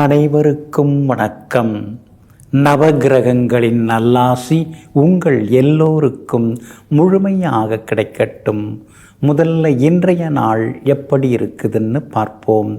அனைவருக்கும் வணக்கம். நவகிரகங்களின் நல்லாசி உங்கள் எல்லோருக்கும் முழுமையாக கிடைக்கட்டும். முதல்ல இன்றைய நாள் எப்படி இருக்குதுன்னு பார்ப்போம்.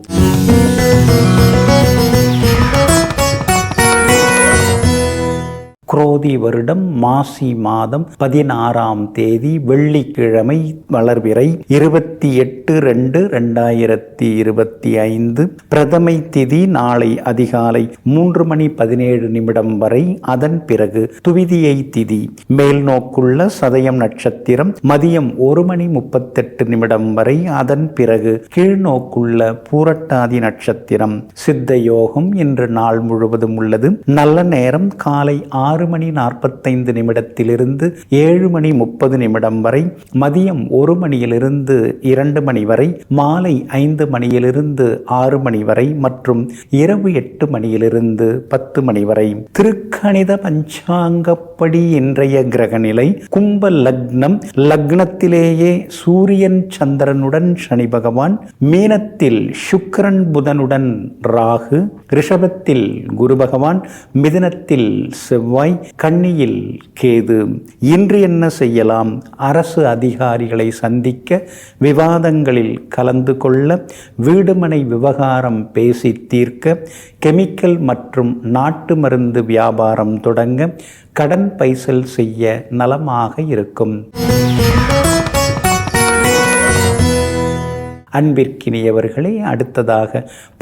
குரோதி வருடம் மாசி மாதம் 16ஆம் தேதி வெள்ளிக்கிழமை, வளர்பிறை 28/2/2025. பிரதமை திதி நாளை அதிகாலை 3:17 வரை. அதன் பிறகு துவிதியை திதி. மேல் நோக்குள்ள சதயம் நட்சத்திரம் மதியம் 1:38 வரை. அதன் பிறகு கீழ்நோக்குள்ள பூரட்டாதி நட்சத்திரம். சித்த யோகம் இன்று நாள் முழுவதும் உள்ளது. நல்ல நேரம் காலை 6:45 7:30 வரை. மதியம் 1 மணியிலிருந்து 2 மணி வரை. மாலை 5 மணியிலிருந்து 6 மணி வரை மற்றும் இரவு 8 மணியிலிருந்து 10 மணி வரை. திருக்கணித பஞ்சாங்கப்படி இன்றைய கிரகநிலை கும்ப லக்னம். லக்னத்திலேயே சூரியன் சந்திரனுடன் சனி பகவான், மீனத்தில் சுக்கிரன் புதனுடன் ராகு, ரிஷபத்தில் குரு பகவான், மிதுனத்தில் செவ்வாய், கன்னியில் கேது. இன்று என்ன செய்யலாம்? அரசு அதிகாரிகளை சந்திக்க, விவாதங்களில் கலந்து கொள்ள, வீடுமனை விவகாரம் பேசி தீர்க்க, கெமிக்கல் மற்றும் நாட்டு மருந்து வியாபாரம் தொடங்க, கடன் பைசல் செய்ய நலமாக இருக்கும். அன்பிற்கினியவர்களே, அடுத்ததாக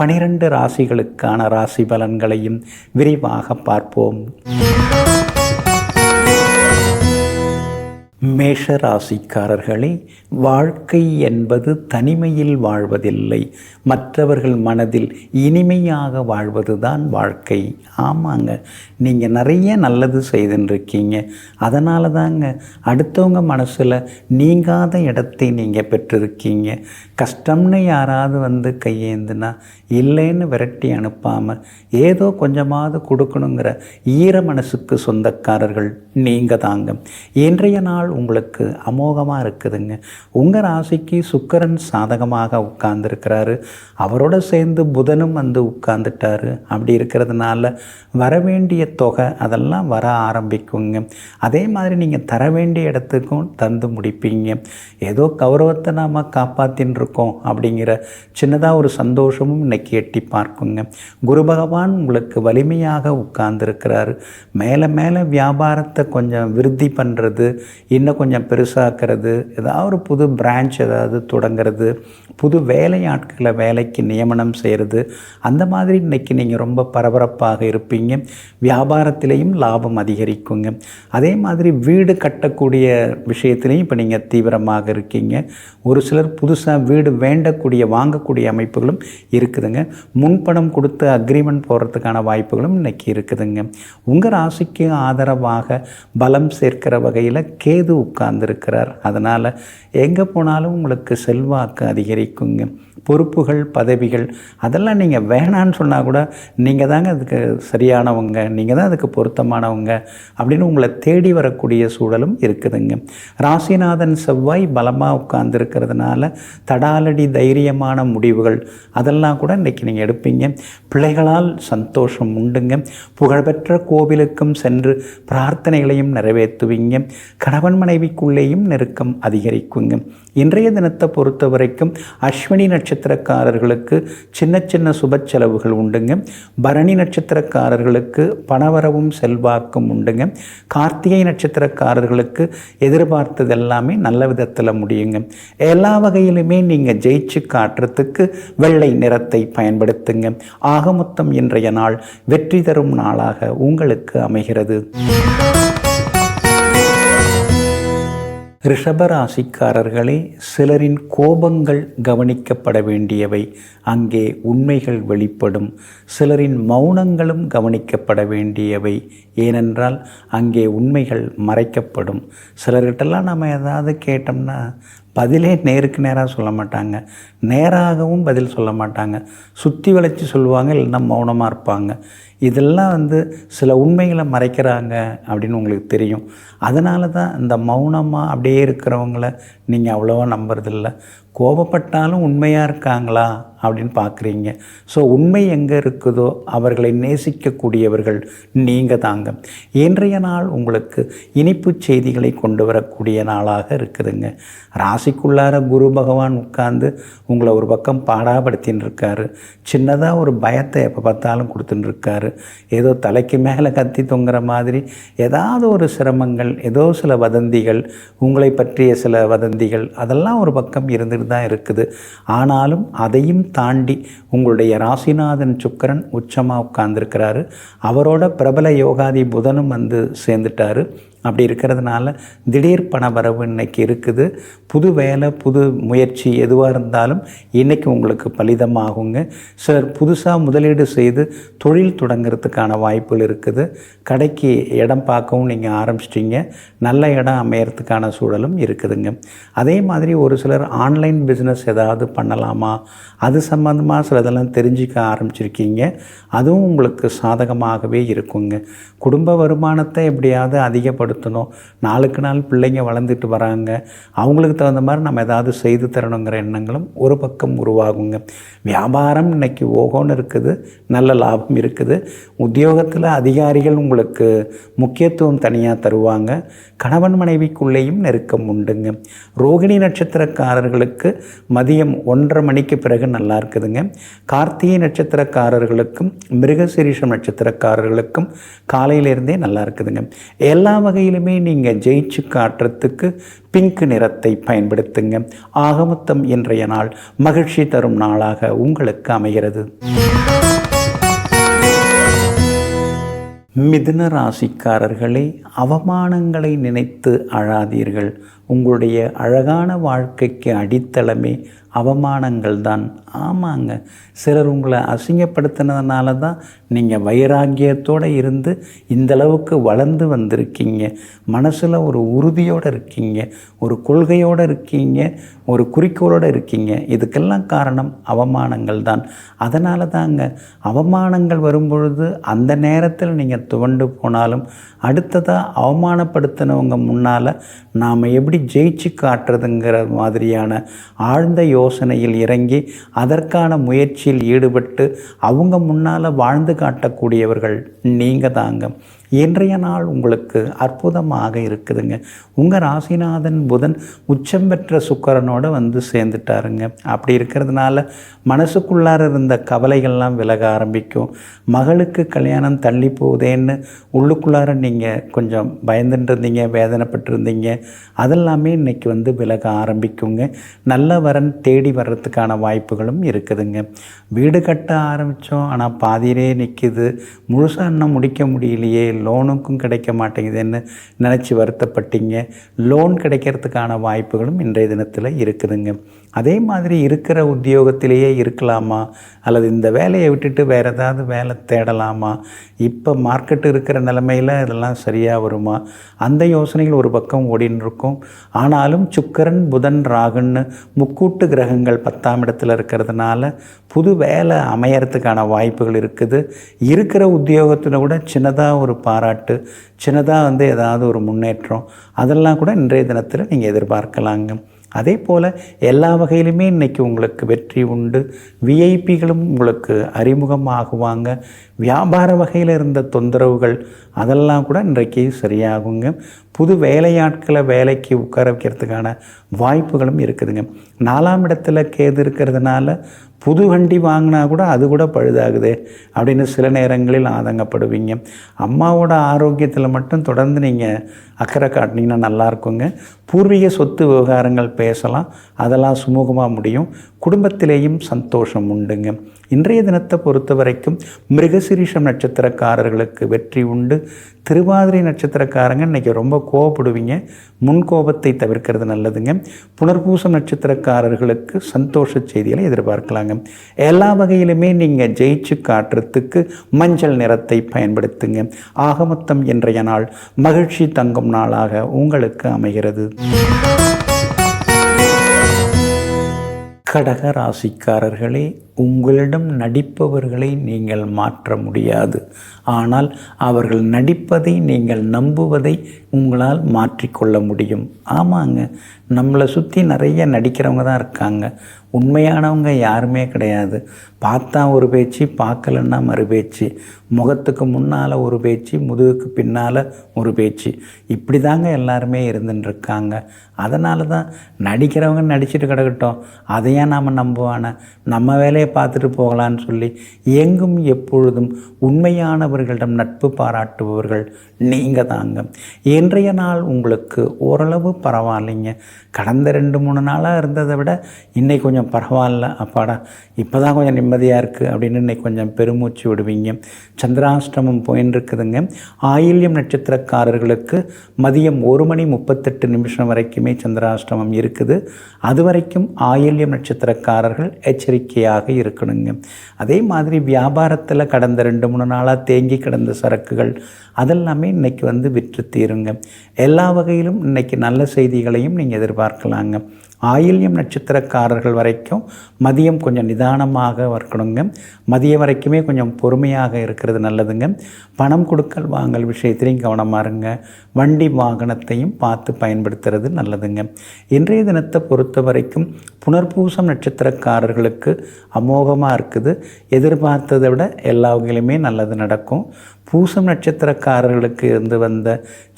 12 ராசிகளுக்கான ராசி பலன்களையும் விரிவாக பார்ப்போம். மேஷ ராசிக்காரர்களே, வாழ்க்கை என்பது தனிமையில் வாழ்வதில்லை, மற்றவர்கள் மனதில் இனிமையாக வாழ்வதுதான் வாழ்க்கை. ஆமாங்க, நீங்கள் நிறைய நல்லது செய்துருக்கீங்க. அதனால தாங்க அடுத்தவங்க மனசில் நீங்காத இடத்தை நீங்கள் பெற்றிருக்கீங்க. கஷ்டம்னு யாராவது வந்து கையேந்துனா இல்லைன்னு விரட்டி அனுப்பாமல் ஏதோ கொஞ்சமாவது கொடுக்கணுங்கிற ஈர மனசுக்கு சொந்தக்காரர்கள் நீங்கள் தாங்க. இன்றைய நாள் உங்களுக்கு அமோகமாக இருக்குதுங்க. உங்கள் ராசிக்கு சுக்கிரன் சாதகமாக உட்கார்ந்துருக்கிறாரு. அவரோட சேர்ந்து புதனும் வந்து உட்கார்ந்துட்டாரு. அப்படி இருக்கிறதுனால வரவேண்டிய தொகை அதெல்லாம் வர ஆரம்பிக்குங்க. அதே மாதிரி நீங்கள் தர வேண்டிய இடத்துக்கும் தந்து முடிப்பீங்க. ஏதோ கௌரவத்தை நாம் காப்பாற்றின்னு இருக்கோம் அப்படிங்கிற சின்னதாக ஒரு சந்தோஷமும் இன்னைக்கு எட்டி பார்க்குங்க. குரு பகவான் உங்களுக்கு வலிமையாக உட்கார்ந்துருக்கிறாரு. மேலே மேலே வியாபாரத்தை கொஞ்சம் விருத்தி பண்ணுறது, இன்னும் கொஞ்சம் பெருசாக்கிறது, ஏதாவது ஒரு புது பிரான்ச் ஏதாவது தொடங்கிறது, புது வேலையாட்களை வேலைக்கு நியமனம் செய்கிறது, அந்த மாதிரி இன்றைக்கி நீங்கள் ரொம்ப பரபரப்பாக இருப்பீங்க. வியாபாரத்திலையும் லாபம் அதிகரிக்குங்க. அதே மாதிரி வீடு கட்டக்கூடிய விஷயத்துலையும் இப்போ நீங்கள் தீவிரமாக இருக்கீங்க. ஒரு சிலர் புதுசாக வீடு வேண்டக்கூடிய வாங்கக்கூடிய அமைப்புகளும் இருக்குதுங்க. முன்பணம் கொடுத்து அக்ரிமெண்ட் போடுறதுக்கான வாய்ப்புகளும் இன்றைக்கி இருக்குதுங்க. உங்கள் ராசிக்கு ஆதரவாக பலம் சேர்க்கிற வகையில் கேது உட்கார்ந்துருக்கிறார். அதனால் எங்கே போனாலும் உங்களுக்கு செல்வாக்கு அதிகரிக்குங்க. பொறுப்புகள், பதவிகள் அதெல்லாம் நீங்கள் வேணான்னு சொன்னால் கூட நீங்கள் தாங்க அதுக்கு சரியானவங்க, நீங்கள் தான் அதுக்கு பொருத்தமானவங்க அப்படின்னு உங்களை தேடி வரக்கூடிய சூழலும் இருக்குதுங்க. ராசிநாதன் செவ்வாய் பலமாக உட்கார்ந்துருக்கிறதுனால தடாலடி தைரியமான முடிவுகள் அதெல்லாம் கூட இன்றைக்கி நீங்கள் எடுப்பீங்க. பிள்ளைகளால் சந்தோஷம் உண்டுங்க. புகழ்பெற்ற கோவிலுக்கும் சென்று பிரார்த்தனைகளையும் நிறைவேற்றுவீங்க. கணவன் மனைவிக்குள்ளேயும் நெருக்கம் அதிகரிக்குங்க. இன்றைய தினத்தை பொறுத்த வரைக்கும் அஸ்வினி நட்சத்திரக்காரர்களுக்கு சின்ன சின்ன சுப செலவுகள் உண்டுங்க. பரணி நட்சத்திரக்காரர்களுக்கு பணவரவும் செல்வாக்கும் உண்டுங்க. கார்த்திகை நட்சத்திரக்காரர்களுக்கு எதிர்பார்த்தது எல்லாமே நல்ல விதத்தில் முடியுங்க. எல்லா வகையிலுமே நீங்கள் ஜெயிச்சு காட்டுறதுக்கு வெள்ளை நிறத்தை பயன்படுத்துங்க. ஆக மொத்தம் இன்றைய நாள் வெற்றி தரும் நாளாக உங்களுக்கு அமைகிறது. ரிஷபராசிக்காரர்களே, சிலரின் கோபங்கள் கவனிக்கப்பட வேண்டியவை. அங்கே உண்மைகள் வெளிப்படும். சிலரின் மௌனங்களும் கவனிக்கப்பட வேண்டியவை. ஏனென்றால் அங்கே உண்மைகள் மறைக்கப்படும். சிலர்கிட்டலாம் நம்ம ஏதாவது கேட்டோம்னா பதிலே நேருக்கு நேராக சொல்ல மாட்டாங்க, நேராகவும் பதில் சொல்ல மாட்டாங்க, சுற்றி வளைச்சி சொல்லுவாங்க, இல்லைன்னா மௌனமாக இருப்பாங்க. இதெல்லாம் சில உண்மைகளை மறைக்கிறாங்க அப்படின்னு உங்களுக்கு தெரியும். அதனால தான் இந்த மௌனமாக அப்படியே இருக்கிறவங்கள நீங்கள் அவ்வளோவா நம்புறதில்ல. கோபப்பட்டாலும் உண்மையாக இருக்காங்களா அப்படின்னு பார்க்குறீங்க. ஸோ உண்மை எங்கே இருக்குதோ அவர்களை நேசிக்கக்கூடியவர்கள் நீங்கள் தாங்க. இன்றைய நாள் உங்களுக்கு இனிப்பு செய்திகளை கொண்டு வரக்கூடிய நாளாக இருக்குதுங்க. ராசிக்குள்ளார குரு பகவான் உட்கார்ந்து உங்களை ஒரு பக்கம் பாடாப்படுத்தின்னு இருக்காரு. சின்னதாக ஒரு பயத்தை எப்போ பார்த்தாலும் கொடுத்துட்டு இருக்காரு. ஏதோ தலைக்கு மேலே கத்தி தொங்குற மாதிரி ஏதாவது ஒரு சிரமங்கள், ஏதோ சில வதந்திகள், உங்களை பற்றிய சில வதந்திகள், அதெல்லாம் ஒரு பக்கம் இருந்துட்டு தான் இருக்குது. ஆனாலும் அதையும் தாண்டி உங்களுடைய ராசிநாதன் சுக்கிரன் உச்சமாக உட்கார்ந்துருக்கிறாரு. அவரோட பிரபல யோகாதி புதனும் வந்து சேர்ந்துட்டாரு. அப்படி இருக்கிறதுனால திடீர் பண வரவு இன்றைக்கி இருக்குது. புது வேலை, புது முயற்சி எதுவாக இருந்தாலும் இன்றைக்கி உங்களுக்கு பலிதமாகுங்க. சிலர் புதுசாக முதலீடு செய்து தொழில் தொடங்கிறதுக்கான வாய்ப்புகள் இருக்குது. கடைக்கு இடம் பார்க்கவும் நீங்கள் ஆரம்பிச்சிட்டிங்க. நல்ல இடம் அமையறதுக்கான சூழலும் இருக்குதுங்க. அதே மாதிரி ஒரு சிலர் ஆன்லைன் பிஸ்னஸ் ஏதாவது பண்ணலாமா, அது சம்மந்தமாக சிலதெல்லாம் தெரிஞ்சிக்க ஆரம்பிச்சிருக்கீங்க. அதுவும் உங்களுக்கு சாதகமாகவே இருக்குங்க. குடும்ப வருமானத்தை எப்படியாவது அதிகப்படுத்தணும். நாளுக்கு நாள் பிள்ளைங்க வளர்ந்துட்டு வராங்க. அவங்களுக்கு தகுந்த மாதிரி நம்ம ஏதாவது செய்து தரணுங்கிற எண்ணங்களும் ஒரு பக்கம் உருவாகுங்க. வியாபாரம் இன்னைக்கு ஓகோன்னு இருக்குது. நல்ல லாபம் இருக்குது. உத்தியோகத்தில் அதிகாரிகள் உங்களுக்கு முக்கியத்துவம் தனியாக தருவாங்க. கணவன் மனைவிக்குள்ளேயும் நெருக்கம் உண்டுங்க. ரோகிணி நட்சத்திரக்காரர்களுக்கு மதியம் 1:30 மணிக்கு பிறகு நல்லா இருக்குதுங்க. கார்த்திகை நட்சத்திரக்காரர்களுக்கும் மிருகசீரிஷம் நட்சத்திரக்காரர்களுக்கும் காலையிலேருந்தே நல்லா இருக்குதுங்க. எல்லா வகையிலுமே நீங்கள் ஜெயிச்சு காட்டுறதுக்கு பிங்க் நிறத்தை பயன்படுத்துங்க. ஆகமொத்தம் இன்றைய நாள் மகிழ்ச்சி தரும் நாளாக உங்களுக்கு அமைகிறது. மிதுன ராசிக்காரர்களே, அவமானங்களை நினைத்து அழாதீர்கள். உங்களுடைய அழகான வாழ்க்கைக்கு அடித்தளமே அவமானங்கள் தான். ஆமாங்க, சிலர் உங்களை அசிங்கப்படுத்தினதுனால தான் நீங்கள் வைராக்கியத்தோடு இருந்து இந்தளவுக்கு வளர்ந்து வந்திருக்கீங்க. மனசில் ஒரு உறுதியோடு இருக்கீங்க, ஒரு கொள்கையோடு இருக்கீங்க, ஒரு குறிக்கோளோடு இருக்கீங்க. இதுக்கெல்லாம் காரணம் அவமானங்கள் தான். அதனால தாங்க அவமானங்கள் வரும்பொழுது அந்த நேரத்தில் நீங்கள் துவண்டு போனாலும் அடுத்ததாக அவமானப்படுத்தினவங்க முன்னால் நாம் எப்படி ஜெயிச்சு காட்டுறதுங்கிற மாதிரியான ஆழ்ந்த யோசனையில் இறங்கி அதற்கான முயற்சியில் ஈடுபட்டு அவங்க முன்னால் வாழ்ந்து காட்டக்கூடியவர்கள் நீங்கள் தாங்க. இன்றைய நாள் உங்களுக்கு அற்புதமாக இருக்குதுங்க. உங்கள் ராசிநாதன் புதன் உச்சம் பெற்ற சுக்கிரனோடு வந்து சேர்ந்துட்டாருங்க. அப்படி இருக்கிறதுனால மனசுக்குள்ளார இருந்த கவலைகள்லாம் விலக ஆரம்பிக்கும். மகளுக்கு கல்யாணம் தள்ளி போகுதேன்னு உள்ளுக்குள்ளார நீங்கள் கொஞ்சம் பயந்துட்டு இருந்தீங்க, வேதனைப்பட்டிருந்தீங்க. அதெல்லாமே இன்றைக்கி வந்து விலக ஆரம்பிக்குங்க. நல்ல வரன் தேடி வர்றதுக்கான வாய்ப்புகளும் இருக்குதுங்க. வீடு கட்ட ஆரம்பித்தோம், ஆனால் பாதியிலே நிற்கிது, முழுசாக இன்னும் முடிக்க முடியலையே, லோனுக்கும் கிடைக்க மாட்டேங்குதுன்னு நினச்சி வருத்தப்பட்டீங்க. லோன் கிடைக்கிறதுக்கான வாய்ப்புகளும் இன்றைய தினத்தில் இருக்குதுங்க. அதே மாதிரி இருக்கிற உத்தியோகத்திலேயே இருக்கலாமா, அல்லது இந்த வேலையை விட்டுட்டு வேறு ஏதாவது வேலை தேடலாமா, இப்போ மார்க்கெட்டு இருக்கிற நிலைமையில் இதெல்லாம் சரியாக வருமா, அந்த யோசனைகள் ஒரு பக்கம் ஓடின்னு இருக்கும். ஆனாலும் சுக்கிரன் புதன் ராகுன்னு முக்கூட்டு கிரகங்கள் 10ஆம் இடத்துல இருக்கிறதுனால புது வேலை அமையறதுக்கான வாய்ப்புகள் இருக்குது. இருக்கிற உத்தியோகத்தில் கூட சின்னதாக ஒரு பாராட்டு, சின்னதாக வந்து ஏதாவது ஒரு முன்னேற்றம், அதெல்லாம் கூட இன்றைய தினத்தில் நீங்கள் எதிர்பார்க்கலாங்க. அதே போல் எல்லா வகையிலுமே இன்றைக்கி உங்களுக்கு வெற்றி உண்டு. விஐபிகளும் உங்களுக்கு அறிமுகமாகுவாங்க. வியாபார வகையில் இருந்த தொந்தரவுகள் அதெல்லாம் கூட இன்றைக்கு சரியாகுங்க. புது வேலையாட்களை வேலைக்கு உட்கார வைக்கிறதுக்கான வாய்ப்புகளும் இருக்குதுங்க. 4ஆம் இடத்துல கேது இருக்கிறதுனால புது வண்டி வாங்கினா கூட அது கூட பழுதாகுது அப்படின்னு சில நேரங்களில் ஆதங்கப்படுவீங்க. அம்மாவோட ஆரோக்கியத்தில் மட்டும் தொடர்ந்து நீங்கள் அக்கறை காட்டினீங்கன்னா நல்லாயிருக்குங்க. பூர்வீக சொத்து விவகாரங்கள் பேசலாம், அதெல்லாம் சுமூகமாக முடியும். குடும்பத்திலேயும் சந்தோஷம் உண்டுங்க. இன்றைய தினத்தை பொறுத்த வரைக்கும் மிருகசீரிஷம் நட்சத்திரக்காரர்களுக்கு வெற்றி உண்டு. திருவாதிரை நட்சத்திரக்காரங்க இன்றைக்கி ரொம்ப கோபப்படுவீங்க. முன்கோபத்தை தவிர்க்கிறது நல்லதுங்க. புனர்பூசம் நட்சத்திரக்காரர்களுக்கு சந்தோஷ செய்திகளை எதிர்பார்க்கலாங்க. எல்லா வகையிலுமே நீங்கள் ஜெயிச்சு காட்டுறதுக்கு மஞ்சள் நிறத்தை பயன்படுத்துங்க. ஆகமொத்தம் இன்றைய நாள் மகிழ்ச்சி தங்கும் நாளாக உங்களுக்கு அமைகிறது. கடக ராசிக்காரர்களே, உங்களிடம் நடிப்பவர்களை நீங்கள் மாற்ற முடியாது. ஆனால் அவர்கள் நடிப்பதை நீங்கள் நம்புவதை உங்களால் மாற்றிக்கொள்ள முடியும். ஆமாங்க, நம்மளை சுற்றி நிறைய நடிக்கிறவங்க தான் இருக்காங்க. உண்மையானவங்க யாருமே கிடையாது. பார்த்தா ஒரு பேச்சு, பார்க்கலன்னா மறு பேச்சு, முகத்துக்கு முன்னால் ஒரு பேச்சு, முதுகுக்கு பின்னால் ஒரு பேச்சு, இப்படி தாங்க எல்லாருமே இருந்துட்டுருக்காங்க. அதனால தான் நடிக்கிறவங்க நடிச்சுட்டு கிடக்கட்டும், அதையே நாம் நம்புவானே, நம்ம வேலையை பார்த்துட்டு போகலான்னு சொல்லி எங்கும் எப்பொழுதும் உண்மையானவர்களிடம் நட்பு பாராட்டுபவர்கள் நீங்கள் தாங்க. இன்றைய நாள் உங்களுக்கு ஓரளவு பரவாயில்லைங்க. கடந்த 2-3 நாளாக இருந்ததை விட இன்றைக்கி கொஞ்சம் பரவாயில்ல, அப்பாடா இப்போ தான் கொஞ்சம் நிம்மதியாக இருக்குது அப்படின்னு இன்றைக்கி கொஞ்சம் பெருமூச்சு விடுவீங்க. சந்திராஷ்டமம் போயின்னு இருக்குதுங்க. ஆயில்யம் நட்சத்திரக்காரர்களுக்கு மதியம் 1:38 வரைக்குமே சந்திராஷ்டமம் இருக்குது. அது வரைக்கும் ஆயில்யம் நட்சத்திரக்காரர்கள் எச்சரிக்கையாக இருக்கணுங்க. அதே மாதிரி வியாபாரத்தில் கடந்த 2-3 நாளாக தேங்கி கிடந்த சரக்குகள் அதெல்லாமே இன்றைக்கி வந்து விற்று தீருங்க. எல்லா வகையிலும் இன்றைக்கி நல்ல செய்திகளையும் நீங்கள் எதிர்பார்க்கலாங்க. ஆயில்யம் நட்சத்திரக்காரர்கள் வரைக்கும் மதியம் கொஞ்சம் நிதானமாக இருக்கணுங்க. மதியம் வரைக்குமே கொஞ்சம் பொறுமையாக இருக்கிறது நல்லதுங்க. பணம் கொடுக்கல் வாங்கல் விஷயத்திலையும் கவனமாக இருங்க. வண்டி வாகனத்தையும் பார்த்து பயன்படுத்துறது நல்லதுங்க. இன்றைய தினத்தை பொறுத்த வரைக்கும் புனர்பூசம் நட்சத்திரக்காரர்களுக்கு அமோகமாக இருக்குது. எதிர்பார்த்ததை விட எல்லா வகையிலுமே நல்லது நடக்கும். பூசம் நட்சத்திரக்காரர்களுக்கு இருந்து வந்த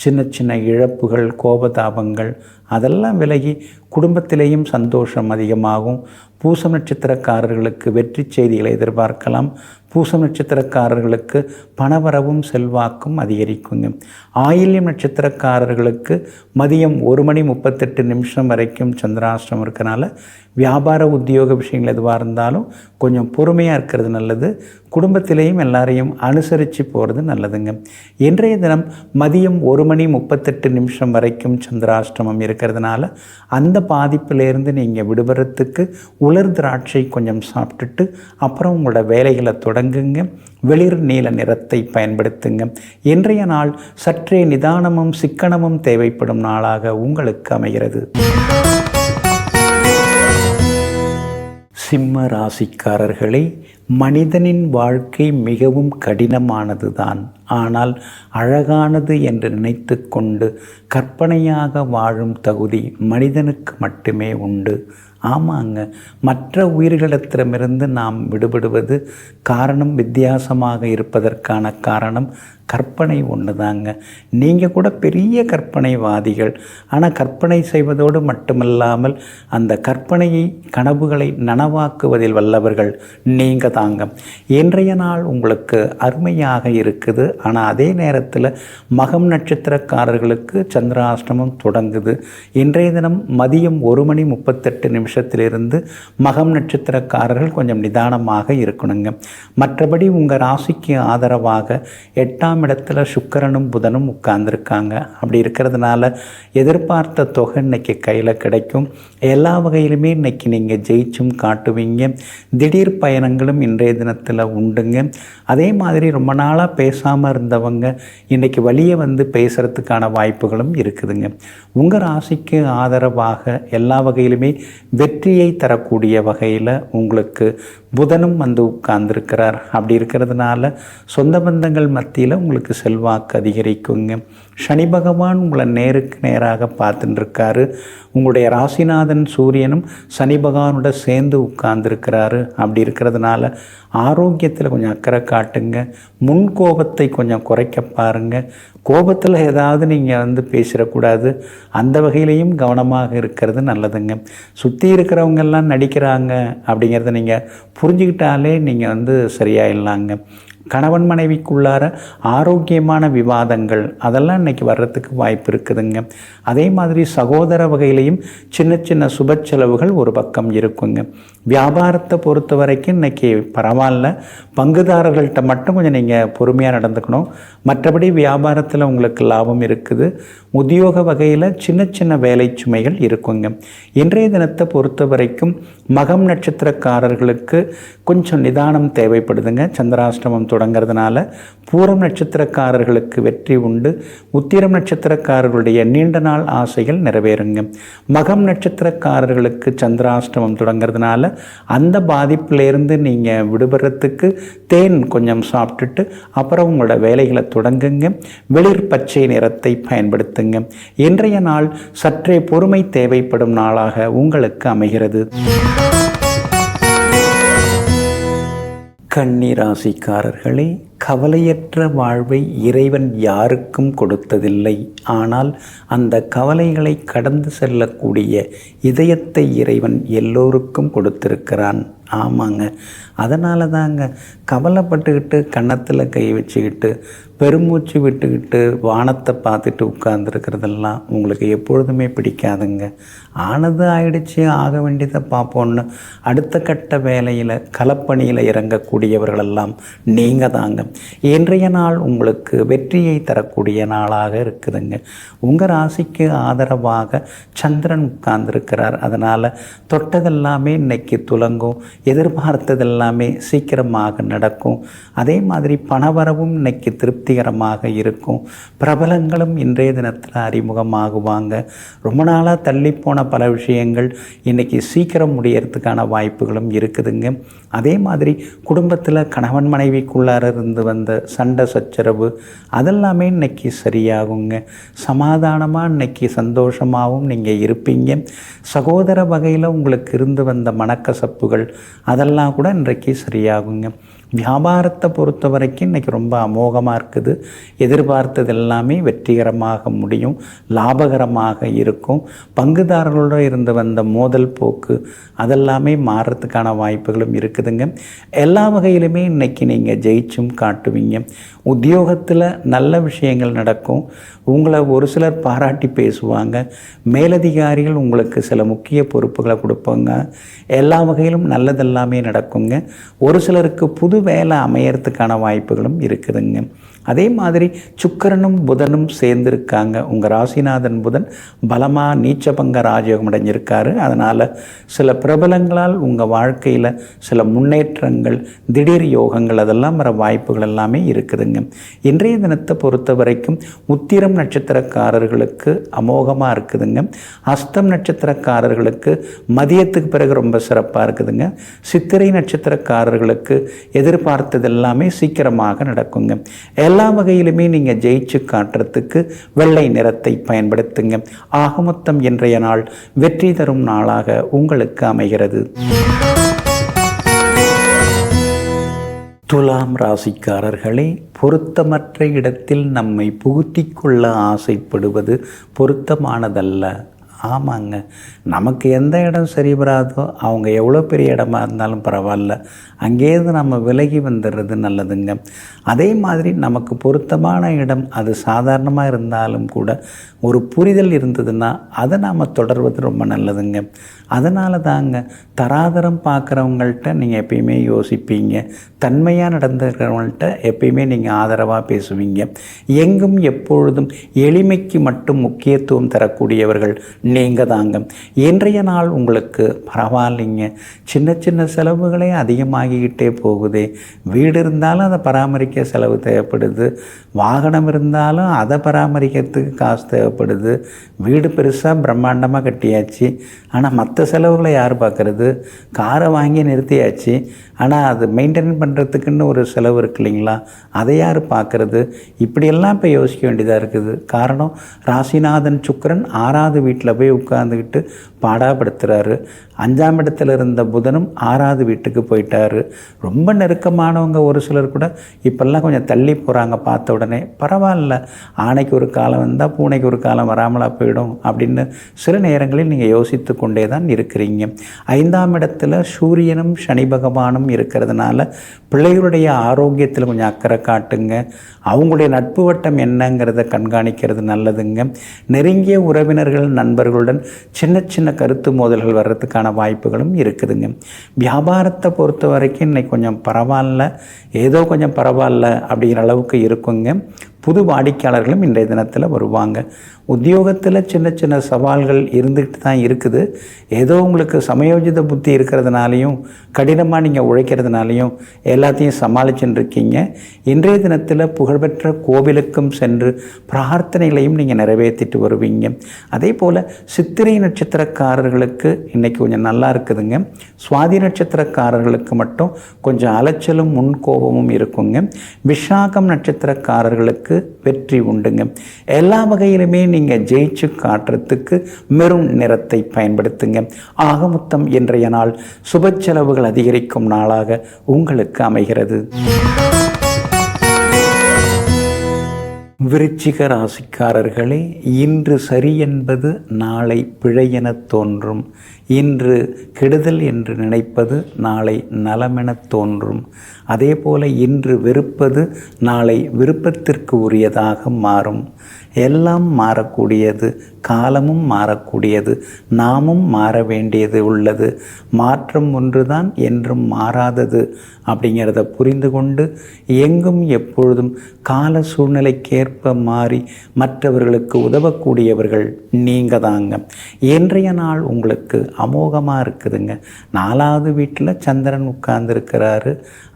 சின்ன சின்ன இழப்புகள், கோபதாபங்கள் அதெல்லாம் விலகி குடும்பத்திலேயும் சந்தோஷம் அதிகமாகும். பூசம் நட்சத்திரக்காரர்களுக்கு வெற்றி செய்திகளை எதிர்பார்க்கலாம். பூசம் நட்சத்திரக்காரர்களுக்கு பணவரவும் செல்வாக்கும் அதிகரிக்குங்க. ஆயில்யம் நட்சத்திரக்காரர்களுக்கு மதியம் 1:38 வரைக்கும் சந்திராஷ்டமம் இருக்கனால வியாபார உத்தியோக விஷயங்கள் எதுவாக இருந்தாலும் கொஞ்சம் பொறுமையாக இருக்கிறது நல்லது. குடும்பத்திலேயும் எல்லாரையும் அனுசரித்து போகிறது நல்லதுங்க. இன்றைய தினம் மதியம் 1:38 வரைக்கும் சந்திராஷ்டமம் இருக்கிறதுனால அந்த பாதிப்பிலேருந்து நீங்கள் விடுபடுறதுக்கு உலர் திராட்சை கொஞ்சம் சாப்பிட்டுட்டு அப்புறம் உங்களோட வேலைகளை தொடங்குங்க. வெளிர் நீல நிறத்தை பயன்படுத்துங்க. இன்றைய நாள் சற்றே நிதானமும் சிக்கனமும் தேவைப்படும் நாளாக உங்களுக்கு அமைகிறது. சிம்ம ராசிக்காரர்களே, மனிதனின் வாழ்க்கை மிகவும் கடினமானது தான். ஆனால் அழகானது என்று நினைத்து கொண்டு கற்பனையாக வாழும் தகுதி மனிதனுக்கு மட்டுமே உண்டு. ஆமாங்க, மற்ற உயிர்களிடத்திடமிருந்து நாம் விடுபடுவது காரணம் வித்தியாசமாக இருப்பதற்கான காரணம் கற்பனை ஒன்று தாங்க. நீங்கள் கூட பெரிய கற்பனைவாதிகள். ஆனால் கற்பனை செய்வதோடு மட்டுமல்லாமல் அந்த கற்பனையை, கனவுகளை நனவாக்குவதில் வல்லவர்கள் நீங்கள் தாங்க. இன்றைய நாள் உங்களுக்கு அருமையாக இருக்குது. ஆனால் அதே நேரத்தில் மகம் நட்சத்திரக்காரர்களுக்கு சந்திராஷ்டமம் தொடங்குது. இன்றைய தினம் மதியம் 1:38 மகம் நட்சத்திரக்காரர்கள் கொஞ்சம் நிதானமாக இருக்கணுங்க. மற்றபடி உங்கள் ராசிக்கு ஆதரவாக 8ஆம் இடத்துல சுக்கிரனும் புதனும் உட்கார்ந்துருக்காங்க. அப்படி இருக்கிறதுனால எதிர்பார்த்த தொகை இன்னைக்கு கையில் கிடைக்கும். எல்லா வகையிலுமே இன்னைக்கு நீங்கள் ஜெயிச்சும் காட்டுவீங்க. திடீர் பயணங்களும் இன்றைய தினத்தில் உண்டுங்க. அதே மாதிரி ரொம்ப நாளாக பேசாமல் இருந்தவங்க இன்றைக்கி வழியே வந்து பேசுகிறதுக்கான வாய்ப்புகளும் இருக்குதுங்க. உங்கள் ராசிக்கு ஆதரவாக எல்லா வகையிலுமே வெற்றியை தரக்கூடிய வகையில் உங்களுக்கு புதனும் வந்து உட்கார்ந்துருக்கிறார். அப்படி இருக்கிறதுனால சொந்த பந்தங்கள் மத்தியில் உங்களுக்கு செல்வாக்கு அதிகரிக்குங்க. சனி பகவான் உங்களை நேருக்கு நேராக பார்த்துட்டுருக்காரு. உங்களுடைய ராசிநாதன் சூரியனும் சனி பகவானோட சேர்ந்து உட்கார்ந்துருக்கிறாரு. அப்படி இருக்கிறதுனால ஆரோக்கியத்தில் கொஞ்சம் அக்கறை காட்டுங்க. முன் கோபத்தை கொஞ்சம் குறைக்க பாருங்கள். கோபத்தில் ஏதாவது நீங்கள் வந்து பேசிடக்கூடாது. அந்த வகையிலையும் கவனமாக இருக்கிறது நல்லதுங்க. சுற்றி இருக்கிறவங்கெல்லாம் நடிக்கிறாங்க அப்படிங்கிறத நீங்கள் புரிஞ்சுக்கிட்டாலே நீங்கள் வந்து சரியாயிடலாங்க. கணவன் மனைவிக்குள்ளார ஆரோக்கியமான விவாதங்கள் அதெல்லாம் இன்றைக்கி வர்றதுக்கு வாய்ப்பு இருக்குதுங்க. அதே மாதிரி சகோதர வகையிலையும் சின்ன சின்ன சுப செலவுகள் ஒரு பக்கம் இருக்குங்க. வியாபாரத்தை பொறுத்த வரைக்கும் இன்றைக்கி பரவாயில்ல. பங்குதாரர்கள்ட்ட மட்டும் கொஞ்சம் நீங்கள் பொறுமையாக நடந்துக்கணும். மற்றபடி வியாபாரத்தில் உங்களுக்கு லாபம் இருக்குது. உத்தியோக வகையில் சின்ன சின்ன வேலை சுமைகள் இருக்குங்க. இன்றைய தினத்தை பொறுத்த வரைக்கும் மகம் நட்சத்திரக்காரர்களுக்கு கொஞ்சம் நிதானம் தேவைப்படுதுங்க. சந்திராஷ்டமம் தொடங்கிறதுனால பூரம் நட்சத்திரக்காரர்களுக்கு வெற்றி உண்டு. உத்திரம் நட்சத்திரக்காரர்களுடைய நீண்ட நாள் ஆசைகள் நிறைவேறுங்க. மகம் நட்சத்திரக்காரர்களுக்கு சந்திராஷ்டமம் தொடங்கிறதுனால அந்த பாதிப்பிலேருந்து நீங்கள் விடுபடுறதுக்கு தேன் கொஞ்சம் சாப்பிட்டுட்டு அப்புறம் உங்களோட வேலைகளை தொடங்குங்க. வெளிர் பச்சை நிறத்தை பயன்படுத்துங்க. இன்றைய நாள் சற்றே பொறுமை தேவைப்படும் நாளாக உங்களுக்கு அமைகிறது. கன்னி ராசிக்காரர்களே, கவலையற்ற வாழ்வை இறைவன் யாருக்கும் கொடுத்ததில்லை. ஆனால் அந்த கவலைகளை கடந்து செல்லக்கூடிய இதயத்தை இறைவன் எல்லோருக்கும் கொடுத்திருக்கிறான். ஆமாங்க, அதனால தாங்க கவலைப்பட்டுக்கிட்டு கன்னத்தில் கை வச்சுக்கிட்டு பெருமூச்சு விட்டுக்கிட்டு வானத்தை பார்த்துட்டு உட்கார்ந்துருக்கிறதெல்லாம் உங்களுக்கு எப்பொழுதுமே பிடிக்காதுங்க. ஆனது ஆயிடுச்சு, ஆக வேண்டியதை பார்ப்போன்னு அடுத்த கட்ட வேலையில் களப்பணியில் இறங்கக்கூடியவர்களெல்லாம் நீங்கள் தாங்க. இன்றைய நாள் உங்களுக்கு வெற்றியை தரக்கூடிய நாளாக இருக்குதுங்க. உங்கள் ராசிக்கு ஆதரவாக சந்திரன் உட்கார்ந்துருக்கிறார். அதனால் தொட்டதெல்லாமே இன்னைக்கு துலங்கும். எதிர்பார்த்ததெல்லாமே சீக்கிரமாக நடக்கும். அதே மாதிரி பணவரவும் இன்னைக்கு திருப்திகரமாக இருக்கும். பிரபலங்களும் இன்றைய தினத்தில் அறிமுகமாகுவாங்க. ரொம்ப நாளாக தள்ளிப்போன பல விஷயங்கள் இன்றைக்கி சீக்கிரம் முடியறதுக்கான வாய்ப்புகளும் இருக்குதுங்க. அதே மாதிரி குடும்பத்தில் கணவன் மனைவிக்குள்ளார இருந்து வந்த சண்டை சச்சரவு அதெல்லாமே இன்னைக்கு சரியாகுங்க. சமாதானமாக இன்னைக்கு சந்தோஷமாகவும் நீங்கள் இருப்பீங்க. சகோதர வகையில் உங்களுக்கு இருந்து வந்த மனக்கசப்புகள் அதெல்லாம் கூட இன்றைக்கு சரியாகுங்க. வியாபாரத்தை பொறுத்த வரைக்கும் இன்றைக்கி ரொம்ப அமோகமாக இருக்குது. எதிர்பார்த்தது எல்லாமே வெற்றிகரமாக முடியும், லாபகரமாக இருக்கும். பங்குதாரர்களோடு இருந்து வந்த மோதல் போக்கு அதெல்லாமே மாறுறதுக்கான வாய்ப்புகளும் இருக்குதுங்க. எல்லா வகையிலுமே இன்றைக்கி நீங்கள் ஜெயிச்சும் காட்டுவீங்க. உத்தியோகத்தில் நல்ல விஷயங்கள் நடக்கும். உங்களை ஒரு சிலர் பாராட்டி பேசுவாங்க. மேலதிகாரிகள் உங்களுக்கு சில முக்கிய பொறுப்புகளை கொடுப்பாங்க. எல்லா வகையிலும் நல்லதெல்லாமே நடக்குங்க. ஒரு சிலருக்கு புது வேலை அமையறதுக்கான வாய்ப்புகளும் இருக்குதுங்க. அதே மாதிரி சுக்கிரனும் புதனும் சேர்ந்துருக்காங்க. உங்கள் ராசிநாதன் புதன் பலமாக நீச்சபங்க ராஜயோகம் அடைஞ்சிருக்காரு. அதனால் சில பிரபலங்களால் உங்கள் வாழ்க்கையில் சில முன்னேற்றங்கள், திடீர் யோகங்கள் அதெல்லாம் வர வாய்ப்புகள் எல்லாமே இருக்குதுங்க. இன்றைய தினத்தை பொறுத்த வரைக்கும் உத்திரம் நட்சத்திரக்காரர்களுக்கு அமோகமாக இருக்குதுங்க. அஸ்தம் நட்சத்திரக்காரர்களுக்கு மதியத்துக்கு பிறகு ரொம்ப சிறப்பாக இருக்குதுங்க. சித்திரை நட்சத்திரக்காரர்களுக்கு எதிர்பார்த்தது எல்லாமே சீக்கிரமாக நடக்குங்க. எல்லா வகையிலுமே நீங்கள் ஜெயிச்சு காட்டுறதுக்கு வெள்ளை நிறத்தை பயன்படுத்துங்க. ஆக மொத்தம் இன்றைய நாள் வெற்றி தரும் நாளாக உங்களுக்கு அமைகிறது. துலாம் ராசிக்காரர்களே, பொருத்தமற்ற இடத்தில் நம்மை புகுத்திக் கொள்ள ஆசைப்படுவது பொருத்தமானதல்ல. ஆமாங்க, நமக்கு எந்த இடம் சரி வராதோ அவங்க எவ்வளோ பெரிய இடமா இருந்தாலும் பரவாயில்ல, அங்கேருந்து நம்ம விலகி வந்துடுறது நல்லதுங்க. அதே மாதிரி நமக்கு பொருத்தமான இடம் அது சாதாரணமாக இருந்தாலும் கூட ஒரு புரிதல் இருந்ததுன்னா அதை நாம் தொடர்வது ரொம்ப நல்லதுங்க. அதனால தாங்க தராதரம் பார்க்குறவங்கள்ட்ட நீங்கள் எப்பயுமே யோசிப்பீங்க. தன்மையாக நடந்துக்கிறவங்கள்ட்ட எப்பயுமே நீங்கள் ஆதரவாக பேசுவீங்க. எங்கும் எப்பொழுதும் எளிமைக்கு மட்டும் முக்கியத்துவம் தரக்கூடியவர்கள் நீங்கள் தாங்க. இன்றைய நாள் உங்களுக்கு பரவாயில்லைங்க. சின்ன சின்ன செலவுகளே அதிகமாகிக்கிட்டே போகுதே. வீடு இருந்தாலும் அதை பராமரிக்க செலவு தேவைப்படுது. வாகனம் இருந்தாலும் அதை பராமரிக்கிறதுக்கு காசு தேவைப்படுது. வீடு பெருசாக பிரம்மாண்டமாக கட்டியாச்சு, ஆனால் மற்ற செலவுகளை யார் பார்க்குறது? காரை வாங்கி நிறுத்தியாச்சு, ஆனால் அது மெயின்டைன் பண்ணுறதுக்குன்னு ஒரு செலவு இருக்கு இல்லைங்களா, அதை யார் பார்க்குறது? இப்படியெல்லாம் இப்போ யோசிக்க வேண்டியதாக இருக்குது. காரணம், ராசிநாதன் சுக்கிரன் 6வது வீட்டில் போய் உட்கார்ந்துக்கிட்டு பாடாப்படுத்துகிறாரு. 5ஆம் இடத்துல இருந்த புதனும் 6வது வீட்டுக்கு போயிட்டார். ரொம்ப நெருக்கமானவங்க ஒரு சிலர் கூட இப்போல்லாம் கொஞ்சம் தள்ளி போகிறாங்க. பார்த்த உடனே பரவாயில்ல, ஆணைக்கு ஒரு காலம் வந்தால் பூனைக்கு ஒரு காலம் வராமலாக போயிடும் அப்படின்னு சில நேரங்களில் நீங்கள் யோசித்து கொண்டே தான் இருக்கிறீங்க. 5ஆம் இடத்துல சூரியனும் சனி பகவானும் இருக்கிறதுனால பிள்ளைகளுடைய ஆரோக்கியத்தில் கொஞ்சம் அக்கறை காட்டுங்க. அவங்களுடைய நட்பு வட்டம் என்னங்கிறத கண்காணிக்கிறது நல்லதுங்க. நெருங்கிய உறவினர்கள், நண்பர்களுடன் சின்ன சின்ன கருத்து மோதல்கள் வர்றதுக்கான வாய்ப்புகளும் இருக்குதுங்க. வியாபாரத்தை பொறுத்த வரைக்கும் இன்னைக்கு கொஞ்சம் பரவாயில்ல, ஏதோ கொஞ்சம் பரவாயில்ல அப்படிங்கிற அளவுக்கு இருக்குங்க. புது வாடிக்கையாளர்களும் இன்றைய தினத்தில் வருவாங்க. உத்தியோகத்தில் சின்ன சின்ன சவால்கள் இருந்துகிட்டு தான் இருக்குது. ஏதோ உங்களுக்கு சமயோஜித புத்தி இருக்கிறதுனாலையும் கடினமாக நீங்கள் உழைக்கிறதுனாலையும் எல்லாத்தையும் சமாளிச்சுட்டு இருக்கீங்க. இன்றைய தினத்தில் புகழ்பெற்ற கோவிலுக்கும் சென்று பிரார்த்தனைகளையும் நீங்கள் நிறைவேற்றிட்டு வருவீங்க. அதே போல் சித்திரை நட்சத்திரக்காரர்களுக்கு இன்றைக்கி கொஞ்சம் நல்லா இருக்குதுங்க. சுவாதி நட்சத்திரக்காரர்களுக்கு மட்டும் கொஞ்சம் அலைச்சலும் முன்கோபமும் இருக்குங்க. விசாகம் நட்சத்திரக்காரர்களுக்கு வெற்றி உண்டுங்க. எல்லா வகையிலுமே நீங்கள் ஜெயிச்சு காட்டுறதுக்கு மெரூன் நிறத்தை பயன்படுத்துங்க. ஆக மொத்தம் இன்றைய நாள் சுப செலவுகள் அதிகரிக்கும் நாளாக உங்களுக்கு அமைகிறது. விருச்சிக ராசிக்காரர்களே, இன்று சரி என்பது நாளை பிழை என தோன்றும். இன்று கெடுதல் என்று நினைப்பது நாளை நலமென தோன்றும். அதே போல இன்று வெறுப்பது நாளை விருப்பத்திற்கு உரியதாக மாறும். எல்லாம் மாறக்கூடியது, காலமும் மாறக்கூடியது, நாமும் மாற வேண்டியது உள்ளது. மாற்றம் ஒன்றுதான் என்றும் மாறாதது அப்படிங்கிறத புரிந்து கொண்டு எங்கும் எப்பொழுதும் கால சூழ்நிலைக்கேற்ப மாறி மற்றவர்களுக்கு உதவக்கூடியவர்கள் நீங்கள் தாங்க. இன்றைய நாள் உங்களுக்கு அமோகமாக இருக்குதுங்க. 4வது வீட்டில் சந்திரன் உட்கார்ந்துருக்கிறாரு.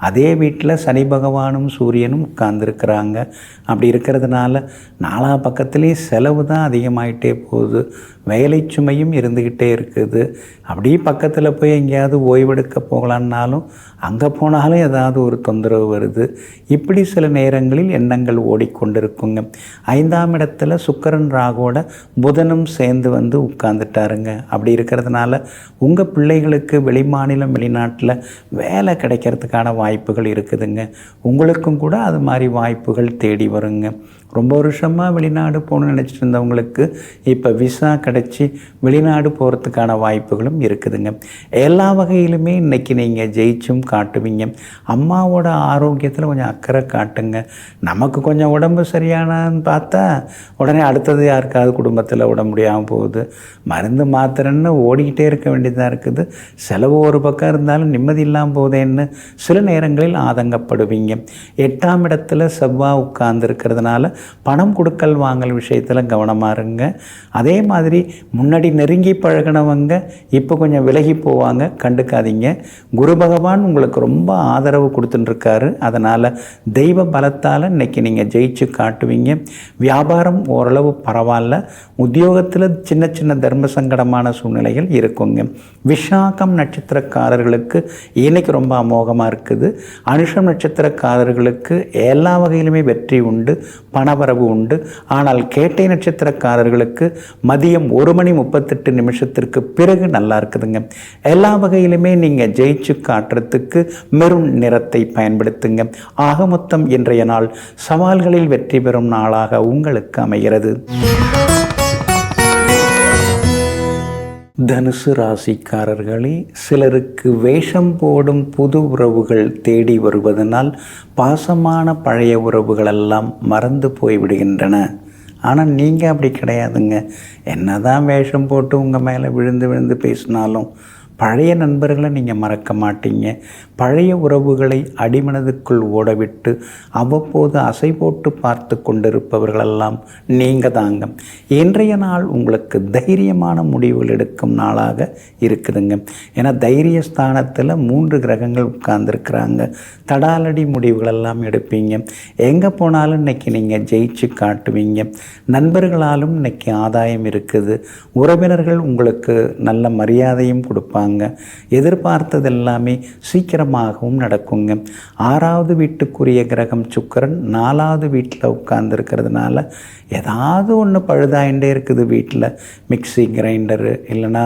அதே வீட்டில் சனி பகவானும் சூரியனும் உட்கார்ந்துருக்கிறாங்க. அப்படி இருக்கிறதுனால 4 பக்கத்துலேயே செலவு தான் அதிகமாயிட்டே போகுது. வேலை சுமையும் இருந்துக்கிட்டே இருக்குது. அப்படியே பக்கத்தில் போய் எங்கேயாவது ஓய்வெடுக்க போகலான்னாலும் அங்கே போனாலும் ஏதாவது ஒரு தொந்தரவு வருது. இப்படி சில நேரங்களில் எண்ணங்கள் ஓடிக்கொண்டிருக்குங்க. 5ஆம் இடத்துல சுக்கிரன் ராகுவோட புதனும் சேர்ந்து வந்து உட்கார்ந்துட்டாருங்க. அப்படி இருக்கிறதுனால உங்கள் பிள்ளைகளுக்கு வெளிமாநிலம் வெளிநாட்டில் வேலை கிடைக்கிறதுக்கான வாய்ப்புகள் இருக்குதுங்க. உங்களுக்கும் கூட அது மாதிரி வாய்ப்புகள் தேடி வருங்க. ரொம்ப வருஷமாக வெளிநாடு போகணும்னு நினச்சிட்டு இருந்தவங்களுக்கு இப்போ விசா கிடச்சி வெளிநாடு போகிறதுக்கான வாய்ப்புகளும் இருக்குதுங்க. எல்லா வகையிலுமே இன்றைக்கி நீங்கள் ஜெயிச்சும் காட்டுவீங்க. அம்மாவோட ஆரோக்கியத்தில் கொஞ்சம் அக்கறை காட்டுங்க. நமக்கு கொஞ்சம் உடம்பு சரியானான்னு பார்த்தா உடனே அடுத்தது யாருக்காவது குடும்பத்தில் உடம்பு முடியாமல் போகுது. மருந்து மாத்திரன்னு ஓடிக்கிட்டே இருக்க வேண்டியதாக இருக்குது. செலவு ஒரு பக்கம் இருந்தாலும் நிம்மதி இல்லாமல் போதேன்னு சில நேரங்களில் ஆதங்கப்படுவீங்க. 8ஆம் இடத்துல செவ்வாய் உட்கார்ந்துருக்கிறதுனால பணம் கொடுக்கல் வாங்கல் விஷயத்தில் கவனமாக இருங்க. அதே மாதிரி முன்னாடி நெருங்கி பழகினவங்க இப்போ கொஞ்சம் விலகி போவாங்க, கண்டுக்காதீங்க. குரு பகவான் உங்களுக்கு ரொம்ப ஆதரவு கொடுத்துட்டுருக்காரு. அதனால் தெய்வ பலத்தால் இன்றைக்கி நீங்கள் ஜெயிச்சு காட்டுவீங்க. வியாபாரம் ஓரளவு பரவாயில்ல. உத்தியோகத்தில் சின்ன சின்ன தர்ம சங்கடமான சூழ்நிலைகள் இருக்குங்க. விசாகம் நட்சத்திரக்காரர்களுக்கு இன்றைக்கி ரொம்ப அமோகமாக இருக்குது. அனுஷம் நட்சத்திரக்காரர்களுக்கு எல்லா வகையிலுமே வெற்றி உண்டு, பணவரவு உண்டு. ஆனால் கேட்டை நட்சத்திரக்காரர்களுக்கு மதியம் 1:38 பிறகு நல்லா இருக்குதுங்க. எல்லா வகையிலுமே நீங்கள் ஜெயிச்சு காட்டுறதுக்கு மெரூன் நிறத்தை பயன்படுத்துங்க. ஆக மொத்தம் இன்றைய நாள் சவால்களில் வெற்றி பெறும் நாளாக உங்களுக்கு அமைகிறது. தனுசு ராசிக்காரர்களே, சிலருக்கு வேஷம் போடும் புது உறவுகள் தேடி வருவதனால் பாசமான பழைய உறவுகளெல்லாம் மறந்து போய்விடுகின்றன. ஆனால் நீங்கள் அப்படி கிடையாதுங்க. என்னதான் வேஷம் போட்டு உங்கள் மேலே விழுந்து விழுந்து பேசினாலும் பழைய நண்பர்களை நீங்கள் மறக்க மாட்டீங்க. பழைய உறவுகளை அடிமனதுக்குள் ஓடவிட்டு அவ்வப்போது அசை போட்டு பார்த்து கொண்டிருப்பவர்களெல்லாம் நீங்கள் தாங்க. இன்றைய நாள் உங்களுக்கு தைரியமான முடிவுகள் எடுக்கும் நாளாக இருக்குதுங்க. ஏன்னா தைரிய ஸ்தானத்தில் 3 கிரகங்கள் உட்கார்ந்துருக்குறாங்க. தடாலடி முடிவுகளெல்லாம் எடுப்பீங்க. எங்கே போனாலும் இன்றைக்கி நீங்கள் ஜெயிச்சு காட்டுவீங்க. நண்பர்களாலும் இன்றைக்கி ஆதாயம் இருக்குது. உறவினர்கள் உங்களுக்கு நல்ல மரியாதையும் கொடுப்பாங்க. எதிர்பார்த்தது எல்லாமே சீக்கிரமாகவும் நடக்குங்க. 6வது வீட்டுக்குரிய கிரகம் சுக்கிரன் 4வது வீட்டில் உட்கார்ந்துருக்கிறதுனால ஏதாவது ஒன்று பழுதாயிண்டே இருக்குது. வீட்டில் மிக்சி கிரைண்டரு, இல்லைன்னா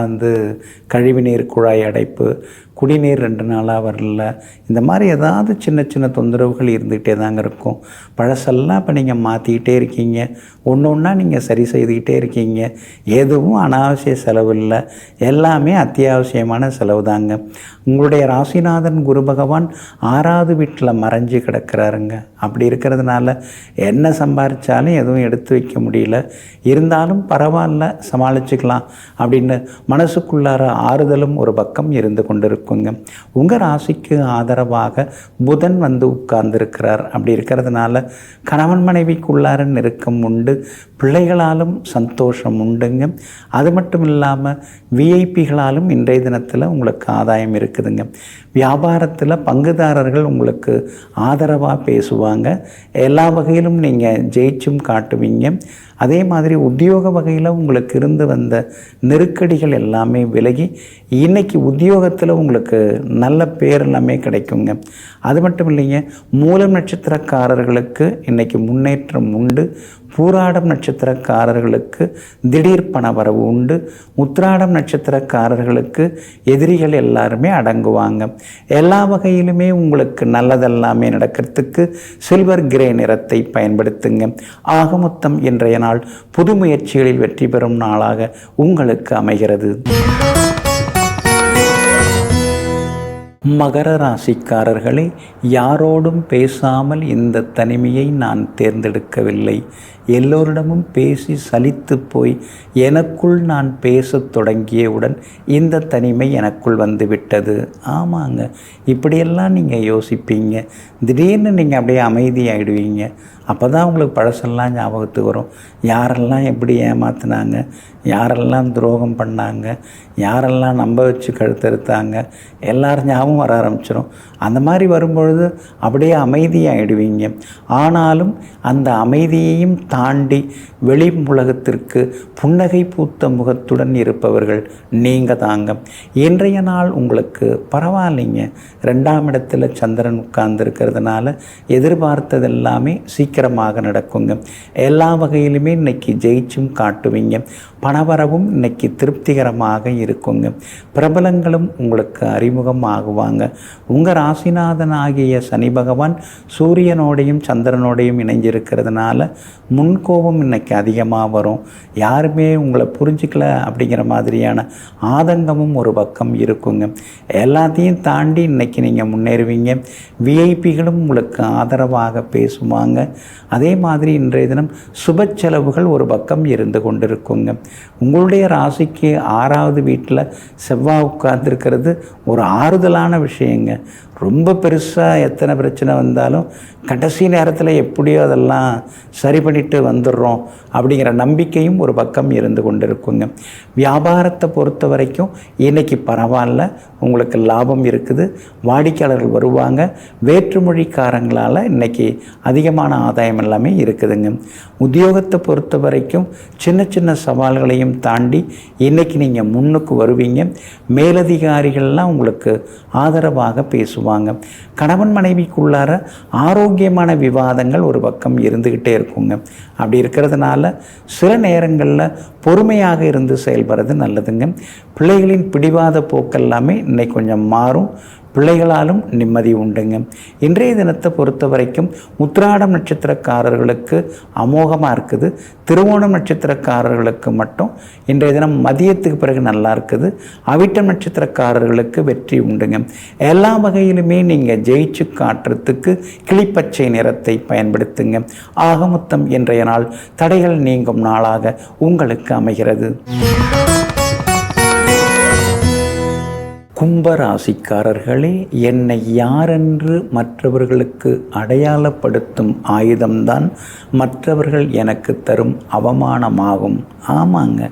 கழிவுநீர் குழாய் அடைப்பு, குடிநீர் 2 நாளாக வரல, இந்த மாதிரி ஏதாவது சின்ன சின்ன தொந்தரவுகள் இருந்துகிட்டே தாங்க இருக்கும். பழசெல்லாம் இப்போ நீங்கள் மாற்றிக்கிட்டே இருக்கீங்க. ஒன்று ஒன்றா நீங்கள் சரி செய்துக்கிட்டே இருக்கீங்க. எதுவும் அனாவசிய செலவு இல்லை, எல்லாமே அத்தியாவசியமான செலவு தாங்க. உங்களுடைய ராசிநாதன் குரு பகவான் 6வது வீட்டில் மறைஞ்சு கிடக்கிறாருங்க. அப்படி இருக்கிறதுனால என்ன சம்பாதிச்சாலும் எதுவும் எடுத்து வைக்க முடியல. இருந்தாலும் பரவாயில்ல, சமாளிச்சுக்கலாம் அப்படின்னு மனசுக்குள்ளார ஆறுதலும் ஒரு பக்கம் இருந்து கொண்டிருக்கும். இருக்குங்க. உங்கள் ராசிக்கு ஆதரவாக புதன் வந்து உட்கார்ந்துருக்கிறார். அப்படி இருக்கிறதுனால கணவன் மனைவிக்குள்ளார நெருக்கம் உண்டு, பிள்ளைகளாலும் சந்தோஷம் உண்டுங்க. அது மட்டும் இல்லாமல் விஐபிகளாலும் இன்றைய தினத்தில் உங்களுக்கு ஆதாயம் இருக்குதுங்க. வியாபாரத்தில் பங்குதாரர்கள் உங்களுக்கு ஆதரவாக பேசுவாங்க. எல்லா வகையிலும் நீங்கள் ஜெயிச்சும் காட்டுவீங்க. அதே மாதிரி உத்தியோக வகையில் உங்களுக்கு இருந்து வந்த நெருக்கடிகள் எல்லாமே விலகி இன்றைக்கி உத்தியோகத்தில் உங்களுக்கு நல்ல பேர் எல்லாமே கிடைக்குங்க. அது மட்டும் இல்லைங்க, மூலம் நட்சத்திரக்காரர்களுக்கு இன்றைக்கி முன்னேற்றம் உண்டு. பூராடம் நட்சத்திரக்காரர்களுக்கு திடீர் பணவரவு உண்டு. உத்திராடம் நட்சத்திரக்காரர்களுக்கு எதிரிகள் எல்லாருமே அடங்குவாங்க. எல்லா வகையிலுமே உங்களுக்கு நல்லதெல்லாமே நடக்கிறதுக்கு சில்வர் கிரே நிறத்தை பயன்படுத்துங்க. ஆக மொத்தம் இன்றைய நாள் புது முயற்சிகளில் வெற்றி பெறும் நாளாக உங்களுக்கு அமைகிறது. மகர ராசிக்காரர்களே, யாரோடும் பேசாமல் இந்த தனிமையை நான் தேர்ந்தெடுக்கவில்லை. எல்லோரிடமும் பேசி சலித்து போய் எனக்குள் நான் பேசத் தொடங்கியவுடன் இந்த தனிமை எனக்குள் வந்துவிட்டது. ஆமாங்க, இப்படியெல்லாம் நீங்கள் யோசிப்பீங்க. திடீர்னு நீங்கள் அப்படியே அமைதியாகிடுவீங்க. அப்போ தான் உங்களுக்கு பழசெல்லாம் ஞாபகத்துக்கு வரும். யாரெல்லாம் எப்படி ஏமாத்தினாங்க, யாரெல்லாம் துரோகம் பண்ணாங்க, யாரெல்லாம் நம்ப வச்சு கழுத்தறுத்தாங்க, எல்லாரும் ஞாபகம் வர ஆரம்பிச்சிடும். அந்த மாதிரி வரும்பொழுது அப்படியே அமைதியாகிடுவீங்க. ஆனாலும் அந்த அமைதியையும் தாண்டி வெளி உலகத்திற்கு புன்னகை பூத்த முகத்துடன் இருப்பவர்கள் நீங்கள் தாங்க. இன்றைய நாள் உங்களுக்கு பரவாயில்லைங்க. 2ஆம் இடத்துல சந்திரன் உட்கார்ந்துருக்கிறதுனால எதிர்பார்த்தது எல்லாமே சீக்கிரமாக நடக்குங்க. எல்லா வகையிலுமே இன்னைக்கு ஜெயிச்சும் காட்டுவீங்க. பணவரவும் இன்னைக்கு திருப்திகரமாக இருக்குங்க. பிரபலங்களும் உங்களுக்கு அறிமுகம் ஆகுவாங்க. உங்கள் ராசிநாதன் ஆகிய சனி பகவான் சூரியனோடையும் சந்திரனோடையும் இணைஞ்சிருக்கிறதுனால முன்கோபம் இன்னைக்கு அதிகமாக வரும். யாருமே உங்களை புரிஞ்சிக்கல அப்படிங்கிற மாதிரியான ஆதங்கமும் ஒரு பக்கம் இருக்குங்க. எல்லாத்தையும் தாண்டி இன்னைக்கு நீங்கள் முன்னேறுவீங்க. விஐபிகளும் உங்களுக்கு ஆதரவாக பேசுவாங்க. அதே மாதிரி இன்றைய தினம் சுப செலவுகள் ஒரு பக்கம் இருந்து கொண்டிருக்குங்க. உங்களுடைய ராசிக்கு 6வது வீட்டில் செவ்வாய் உட்கார்ந்துருக்கிறது ஒரு ஆறுதலான விஷயங்க. ரொம்ப பெருசாக எத்தனை பிரச்சனை வந்தாலும் கடைசி நேரத்தில் எப்படியோ அதெல்லாம் சரி பண்ணிட்டு வந்துடுறோம் அப்படிங்கிற நம்பிக்கையும் ஒரு பக்கம் இருந்து கொண்டு இருக்குங்க. வியாபாரத்தை பொறுத்த வரைக்கும் இன்றைக்கி பரவாயில்ல, உங்களுக்கு லாபம் இருக்குது. வாடிக்கையாளர்கள் வருவாங்க. வேற்றுமொழிக்காரங்களால் இன்றைக்கி அதிகமான ஆதாயம் எல்லாமே இருக்குதுங்க. உத்தியோகத்தை பொறுத்த வரைக்கும் சின்ன சின்ன சவால்களையும் தாண்டி இன்றைக்கி நீங்கள் முன்னுக்கு வருவீங்க. மேலதிகாரிகள்லாம் உங்களுக்கு ஆதரவாக பேசுவாங்க. கணவன் மனைவிக்குள்ளார ஆரோக்கியமான விவாதங்கள் ஒரு பக்கம் இருந்துக்கிட்டே இருக்குங்க. அப்படி இருக்கிறதுனால சில நேரங்களில் பொறுமையாக இருந்து செயல்படுறது நல்லதுங்க. பிள்ளைகளின் பிடிவாத போக்கெல்லாமே இன்னைக்கு கொஞ்சம் மாறும். பிள்ளைகளாலும் நிம்மதி உண்டுங்க. இன்றைய தினத்தை பொறுத்த வரைக்கும் உத்திராடம் நட்சத்திரக்காரர்களுக்கு அமோகமாக இருக்குது. திருவோணம் நட்சத்திரக்காரர்களுக்கு மட்டும் இன்றைய தினம் மதியத்துக்கு பிறகு நல்லா இருக்குது. அவிட்டம் நட்சத்திரக்காரர்களுக்கு வெற்றி உண்டுங்க. எல்லா வகையிலுமே நீங்கள் ஜெயிச்சு காட்டுறதுக்கு கிளிப்பச்சை நிறத்தை பயன்படுத்துங்க. ஆக மொத்தம் இன்றைய நாள் தடைகள் நீங்கும் நாளாக உங்களுக்கு அமைகிறது. கும்பராசிக்காரர்களே, என்னை யாரென்று மற்றவர்களுக்கு அடையாளப்படுத்தும் ஆயுதம்தான் மற்றவர்கள் எனக்கு தரும் அவமானமாகும். ஆமாங்க,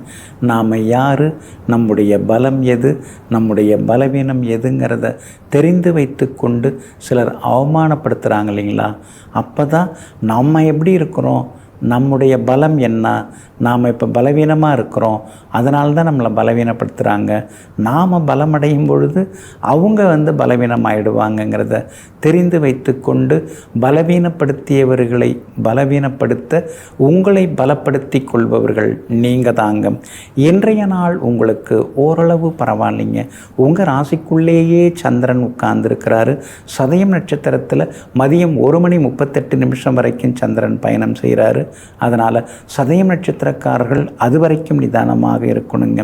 நாம் யார், நம்முடைய பலம் எது, நம்முடைய பலவீனம் எதுங்கிறத தெரிந்து வைத்து கொண்டு சிலர் அவமானப்படுத்துகிறாங்க இல்லைங்களா? அப்போ தான் நம்ம எப்படி இருக்கிறோம், நம்முடைய பலம் என்ன, நாம் இப்போ பலவீனமாக இருக்கிறோம், அதனால தான் நம்மளை பலவீனப்படுத்துகிறாங்க. நாம் பலமடையும் பொழுது அவங்க பலவீனமாயிடுவாங்கங்கிறத தெரிந்து வைத்து கொண்டு பலவீனப்படுத்தியவர்களை பலவீனப்படுத்த உங்களை பலப்படுத்தி கொள்பவர்கள் நீங்கள் தாங்க. இன்றைய நாள் உங்களுக்கு ஓரளவு பரவாயில்லைங்க. உங்கள் ராசிக்குள்ளேயே சந்திரன் உட்கார்ந்துருக்கிறாரு. சதயம் நட்சத்திரத்தில் மதியம் 1:38 வரைக்கும் சந்திரன் பயணம் செய்கிறாரு. அதனால் சதயம் நட்சத்திரக்காரர்கள் அது வரைக்கும் நிதானமாக இருக்கணுங்க.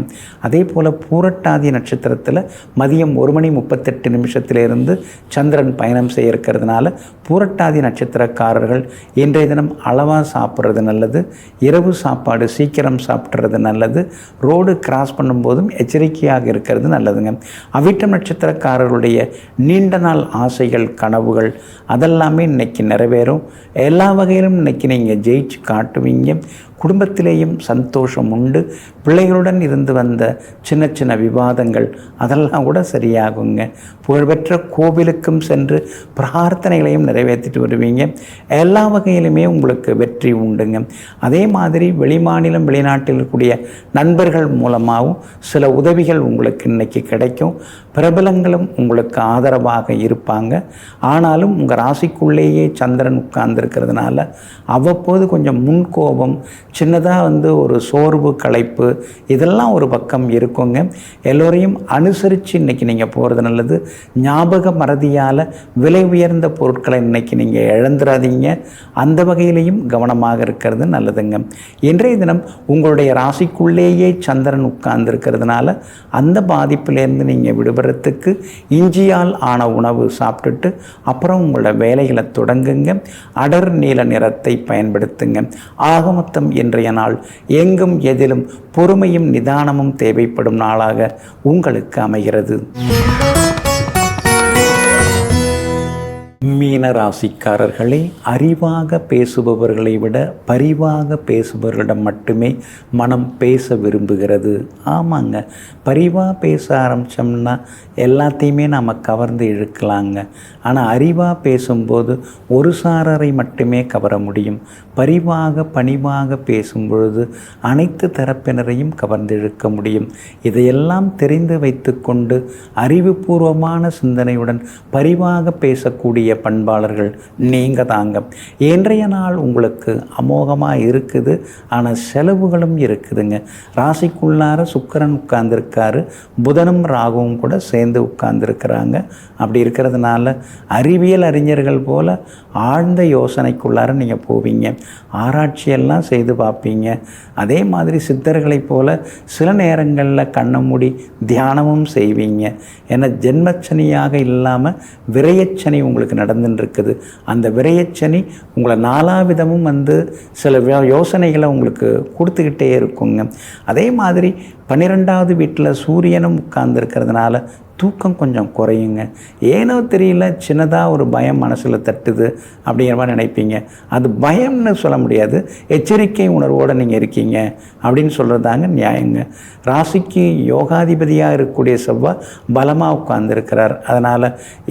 அதே போல் பூரட்டாதி நட்சத்திரத்தில் மதியம் 1:38 சந்திரன் பயணம் செய்ய இருக்கிறதுனால பூரட்டாதி நட்சத்திரக்காரர்கள் இன்றைய தினம் அளவாக சாப்பிட்றது நல்லது. இரவு சாப்பாடு சீக்கிரம் சாப்பிட்றது நல்லது. ரோடு கிராஸ் பண்ணும்போதும் எச்சரிக்கையாக இருக்கிறது நல்லதுங்க. அவிட்டம் நட்சத்திரக்காரர்களுடைய நீண்ட நாள் ஆசைகள், கனவுகள் அதெல்லாமே இன்றைக்கி நிறைவேறும். எல்லா வகையிலும் இன்றைக்கி நீங்கள் ஜெயிச்சு காட்டுவீங்க. குடும்பத்திலேயும் சந்தோஷம் உண்டு. பிள்ளைகளுடன் இருந்து வந்த சின்ன சின்ன விவாதங்கள் அதெல்லாம் கூட சரியாகுங்க. புகழ்பெற்ற கோவிலுக்கும் சென்று பிரார்த்தனைகளையும் நிறைவேற்றிட்டு வருவீங்க. எல்லா வகையிலுமே உங்களுக்கு வெற்றி உண்டுங்க. அதே மாதிரி வெளிமாநிலம் வெளிநாட்டில் இருக்கக்கூடிய நண்பர்கள் மூலமாகவும் சில உதவிகள் உங்களுக்கு இன்றைக்கி கிடைக்கும். பிரபலங்களும் உங்களுக்கு ஆதரவாக இருப்பாங்க. ஆனாலும் உங்கள் ராசிக்குள்ளேயே சந்திரன் உட்கார்ந்துருக்கிறதுனால அவ்வப்போது கொஞ்சம் முன்கோபம், சின்னதாக ஒரு சோர்வு, களைப்பு இதெல்லாம் ஒரு பக்கம் இருக்குங்க. எல்லோரையும் அனுசரித்து இன்றைக்கி நீங்கள் போகிறது நல்லது. ஞாபக மறதியால் விலை உயர்ந்த பொருட்களை இன்றைக்கி நீங்கள் இழந்துடாதீங்க. அந்த வகையிலையும் கவனமாக இருக்கிறது நல்லதுங்க. இன்றைய தினம் உங்களுடைய ராசிக்குள்ளேயே சந்திரன் உட்கார்ந்துருக்கிறதுனால அந்த பாதிப்பிலேருந்து நீங்கள் விடுபடுறதுக்கு இஞ்சியால் ஆன உணவு சாப்பிட்டுட்டு அப்புறம் உங்களோட வேலைகளை தொடங்குங்க. அடர் நீல நிறத்தை பயன்படுத்துங்க. ஆகமொத்தம் இன்றைய நாள் எங்கும் எதிலும் பொறுமையும் நிதானமும் தேவைப்படும் நாளாக உங்களுக்கு அமைகிறது. மீன ராசிக்காரர்களே, அறிவாக பேசுபவர்களை விட பரிவாக பேசுபவர்களிடம் மட்டுமே மனம் பேச விரும்புகிறது. ஆமாங்க, பரிவாக பேச ஆரம்பித்தோம்னா எல்லாத்தையுமே நாம் கவர்ந்து இழுக்கலாங்க. ஆனால் அறிவாக பேசும்போது ஒரு சாரரை மட்டுமே கவர முடியும். பரிவாக பணிவாக பேசும்பொழுது அனைத்து தரப்பினரையும் கவர்ந்து இழுக்க முடியும். இதையெல்லாம் தெரிந்து வைத்து கொண்டு அறிவுபூர்வமான சிந்தனையுடன் பரிவாக பேசக்கூடிய பண்பாளர்கள் நீங்கள் தாங்க. இன்றைய நாள் உங்களுக்கு அமோகமாக இருக்குது. ஆனால் செலவுகளும் இருக்குதுங்க. ராசிக்குள்ளார சுக்கிரன் உட்கார்ந்துருக்காரு. புதனும் ராகுவும் கூட சேர்ந்து உட்கார்ந்துருக்கிறாங்க. அப்படி இருக்கிறதுனால அறிவியல் அறிஞர்கள் போல் ஆழ்ந்த யோசனைக்குள்ளார நீங்கள் போவீங்க. ஆராய்ச்சியெல்லாம் செய்து பார்ப்பீங்க. அதே மாதிரி சித்தர்களைப் போல சில நேரங்களில் கண்ணை மூடி தியானமும் செய்வீங்க. ஏன்னா ஜென்மச்சனியாக இல்லாமல் விரயச்சனி உங்களுக்கு நடந்துட்டுருக்குது. அந்த விரயச்சனி உங்களை நாலாவிதமும் சில யோசனைகளை உங்களுக்கு கொடுத்துக்கிட்டே இருக்குங்க. அதே மாதிரி 12வது வீட்டில் சூரியனும் உட்கார்ந்துருக்கிறதுனால தூக்கம் கொஞ்சம் குறையுங்க. ஏனோ தெரியல, சின்னதாக ஒரு பயம் மனசில் தட்டுது அப்படிங்கிற மாதிரி நினைப்பீங்க. அது பயம்னு சொல்ல முடியாது, எச்சரிக்கை உணர்வோடு நீங்கள் இருக்கீங்க அப்படின்னு சொல்கிறதாங்க நியாயங்க. ராசிக்கு யோகாதிபதியாக இருக்கக்கூடிய செவ்வாய் பலமாக உட்கார்ந்துருக்கிறார். அதனால்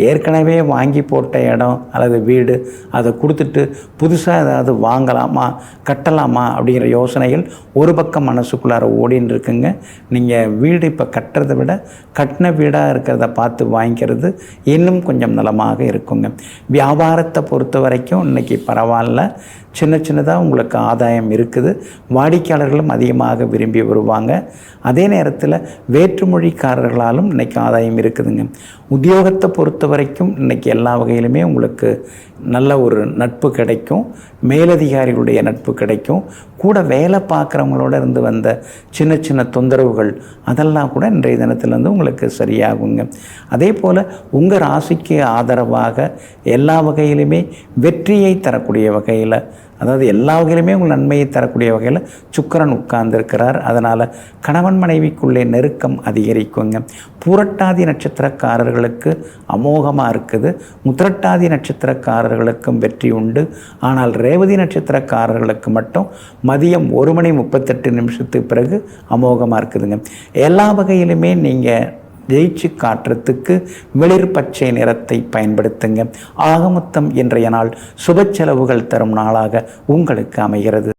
ஏற்கனவே வாங்கி போட்ட இடம் அல்லது வீடு அதை கொடுத்துட்டு புதுசாக ஏதாவது வாங்கலாமா கட்டலாமா அப்படிங்கிற யோசனைகள் ஒரு பக்கம் மனசுக்குள்ளார ஓடின்னு இருக்குங்க. நீங்கள் வீடு இப்போ கட்டுறதை விட கட்டின வீடாக இருக்கிறத பார்த்து வாங்கிக்கிறது இன்னும் கொஞ்சம் நலமாக இருக்குங்க. வியாபாரத்தை பொறுத்த வரைக்கும் இன்றைக்கி பரவாயில்ல. சின்னதாக உங்களுக்கு ஆதாயம் இருக்குது. வாடிக்கையாளர்களும் அதிகமாக விரும்பி வருவாங்க. அதே நேரத்தில் வேற்றுமொழிக்காரர்களாலும் இன்றைக்கி ஆதாயம் இருக்குதுங்க. உத்தியோகத்தை பொறுத்த வரைக்கும் இன்றைக்கி எல்லா வகையிலுமே உங்களுக்கு நல்ல ஒரு நட்பு கிடைக்கும். மேலதிகாரிகளுடைய நட்பு கிடைக்கும். கூட வேலை பார்க்குறவங்களோட இருந்து வந்த சின்ன தொந்தரவுகள் அதெல்லாம் கூட இன்றைய தினத்திலேருந்து உங்களுக்கு சரியாகுங்க. அதே போல் உங்கள் ராசிக்கு ஆதரவாக எல்லா வகையிலுமே வெற்றியை தரக்கூடிய வகையில், அதாவது எல்லா வகையிலுமே உங்கள் நன்மையை தரக்கூடிய வகையில் சுக்கிரன் உட்கார்ந்துருக்கிறார். அதனால் கணவன் மனைவிக்குள்ளே நெருக்கம் அதிகரிக்குங்க. பூரட்டாதி நட்சத்திரக்காரர்களுக்கு அமோகமாக இருக்குது. முத்திரட்டாதி நட்சத்திரக்காரர்களுக்கும் வெற்றி உண்டு. ஆனால் ரேவதி நட்சத்திரக்காரர்களுக்கு மட்டும் மதியம் 1:38 பிறகு அமோகமாக இருக்குதுங்க. எல்லா வகையிலுமே நீங்கள் ஜெயிச்சு காட்டுறதுக்கு வெளிர் பச்சை நிறத்தை பயன்படுத்துங்க. ஆகமொத்தம் இன்றைய நாள் சுப செலவுகள் தரும் நாளாக உங்களுக்கு அமைகிறது.